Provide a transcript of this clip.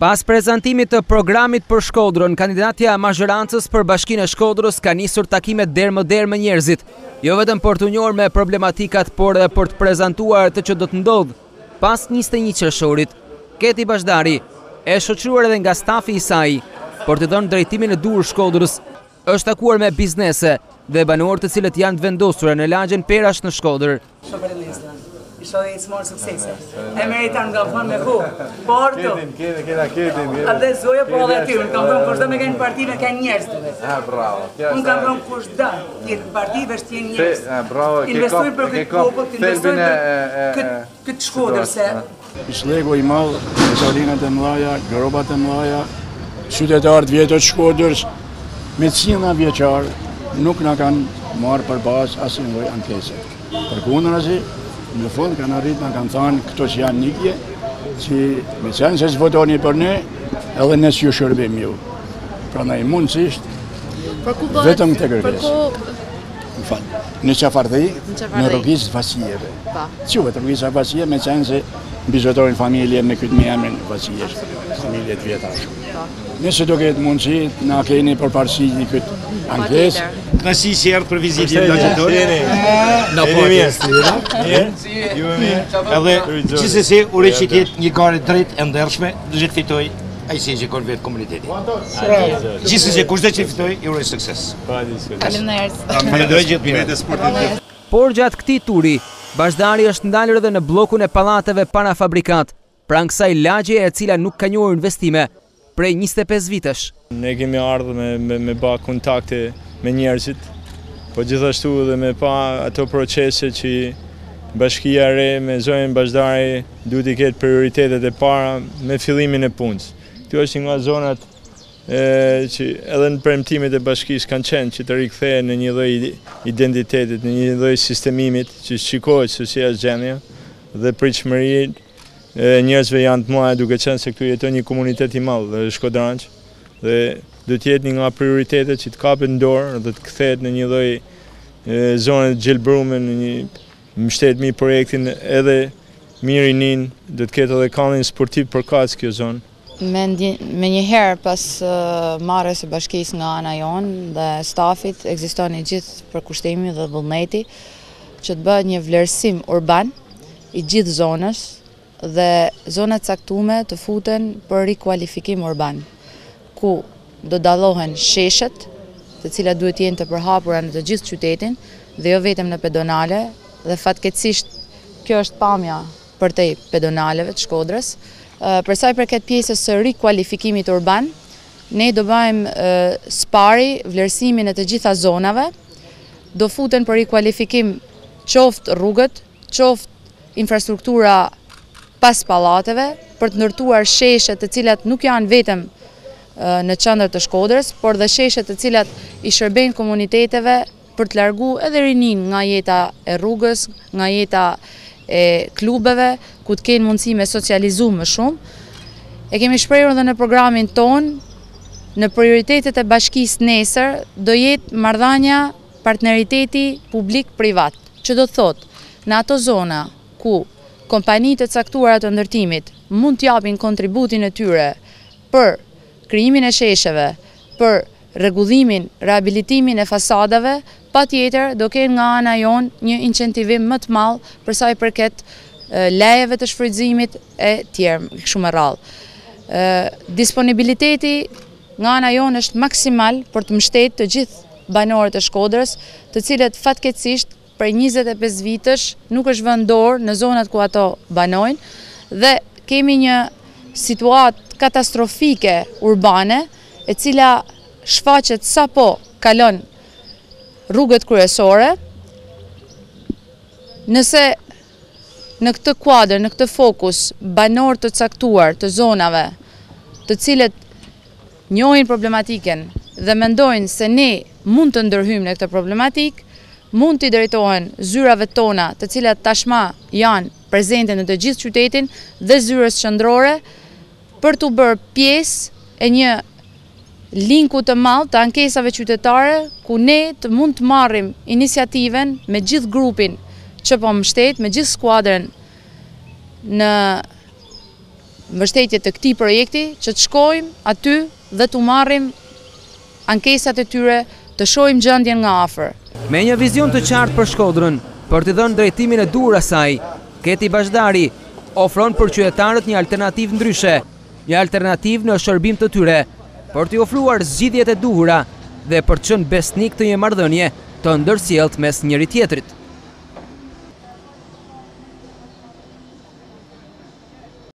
Pas prezantimit të programit për Shkodrën, kandidatja mazhorancës për Bashkinë e Shkodrës ka nisur takimet derë më derë me njerëzit, jo vetëm për të njohur me problematikat, por edhe për të prezantuar të që do të ndodhë pas 21 qershorit. Keti Bashdari, e shoqëruar edhe nga stafi i saj, por të dhënë drejtimin e dur Shkodrës, është takuar me biznese dhe banorë të cilët janë të vendosura në lagjen Perash në Shkodër. Isho dhe i smorë suksese. E meritan nga thonë me ku. Por të. Ketin. Adhe zoja po edhe ty. Unë kam thonë kushtë me kënë partive kënë njerës të vetë. Bravo. Unë kam thonë kushtë jetë partive është jenë njerës. Bravo. Investojnë për këtë popët, investojnë për këtë Shkodër se. Shlegu i malë, mesalinat e mlaja, grobat e mlaja, qytetarët vjetët Shkodërës, me cina vjeqarë nuk në kanë marë për bazë asë në loj ankese. Për kundërzi, në fund kanë arrit në kanë thanë këto që janë nikje, që me qenë se s'votoni për ne, edhe nësë ju shërbim ju. Pra na i mundësisht, vetëm të kërkes. Në falë, në Qafardhi, në rrugis Vasijeve. Quvet rrugis Vasije, me qenë se bizvetorin familje me këtë me emrin Vasijesh, familjet vjetash. Nëse do ketë mundësi, na keni për parësi një këtë ankes. Knasi që erdhë për vizitin në qëtore. Në Edhe qësësi ure që tjetë një gare drejt e ndërshme, dhe që të fitoj ajsi që konë vetë komuniteti. Qësësi kushtë që fitoj, i ure sukses. Falenderoj gjithë mire. Por gjatë këtij turi, Bashdari është ndalur edhe në bllokun e pallateve para fabrikat, pranë kësaj lagje e cila nuk ka njohur investime prej 25 vitesh. Ne kemi ardhur me ba kontakte me njerëzit, po gjithashtu edhe me pa ato procese që bashkia e re me zonën Bashdari duhet i ketë prioritetet e para me fillimin e punës. Kjo është nga zonat që edhe në premtimet e bashkisë kanë qenë që të rikthehen në një lloj identitetit, në një lloj sistemimit që shikohet se si është gjendja dhe pritshmëritë e njerëzve janë të mëdha duke qenë se këtu jeton një komunitet i madh shkodranç dhe do të jetë një nga prioritetet që të kapet në dorë dhe të kthehet në një lloj zone të gjelbrume në një mbështetje projektin edhe Mirinin, do të ketë edhe kallin sportiv përkatës kjo zonë. Me njëherë pas marrjes së bashkisë nga ana jonë dhe stafit, ekziston i gjithë përkushtimi dhe vullneti që të bëhet një vlerësim urban i gjithë zonës dhe zonat caktume të futen për rikualifikim urban, ku do dallohen sheshet, të cilat duhet jenë të përhapura në të gjithë qytetin dhe jo vetëm në pedonale, dhe fatkeqësisht kjo është pamja përtej pedonaleve të Shkodrës. Për sa i përket pjesës së rikualifikimit urban, ne do bëjmë spari vlerësimin e të gjitha zonave, do futen për rikualifikim qoftë rrugët, qoftë infrastruktura pas pallateve, për të ndërtuar sheshet të cilat nuk janë vetëm në qendër të Shkodrës, por dhe sheshet të cilat i shërbejnë komuniteteve për të larguar edhe rinin nga jeta e rrugës, nga jeta e klubeve, ku të kenë mundësi me socializu më shumë. E kemi shprehur edhe në programin ton, në prioritetet e bashkisë nesër, do jetë marrëdhënia partneriteti publik-privat, që do të thotë, në ato zona ku kompanitë të caktuara të ndërtimit mund të japin kontributin e tyre për krijimin e shesheve, për rregullimin, rehabilitimin e fasadave, patjetër do kenë nga ana jonë një incentivim më të madh për sa i përket lejeve të shfrytëzimit e tjerë, kështu me radhë. Disponibiliteti nga ana jonë është maksimal për të mbështetur të gjithë banorët e Shkodrës, të cilët fatkeqësisht për 25 vitesh nuk është vënë dorë në zonat ku ato banojnë dhe kemi një situatë katastrofike urbane e cila shfaqet sapo kalon rrugët kryesore. Nëse në këtë kuadër, në këtë fokus, banorë të caktuar të zonave, të cilët njohin problematiken dhe mendojnë se ne mund të ndërhyjmë në këtë problematik, mund t'i drejtohen zyrave tona, të cilat tashma janë prezente në të gjithë qytetin dhe zyrës qendrore, për t'u bërë pjesë e një linku të madh të ankesave qytetare, ku ne të mund të marrim iniciativen me gjithë grupin që po mbështet, me gjithë skuadrën mbështetje të këtij projekti që të shkojmë aty dhe të marrim ankesat e tyre, të shohim gjendjen nga afër. Me një vizion të qartë për Shkodrën, për të dhënë drejtimin e duhur asaj, Keti Bashdari ofron për qytetarët një alternativë ndryshe, një alternativë në shërbim të tyre, për t'i ofruar zgjidhjet e duhura dhe për të qenë besnik të një marrëdhënie të ndërsjellët mes njëri tjetrit.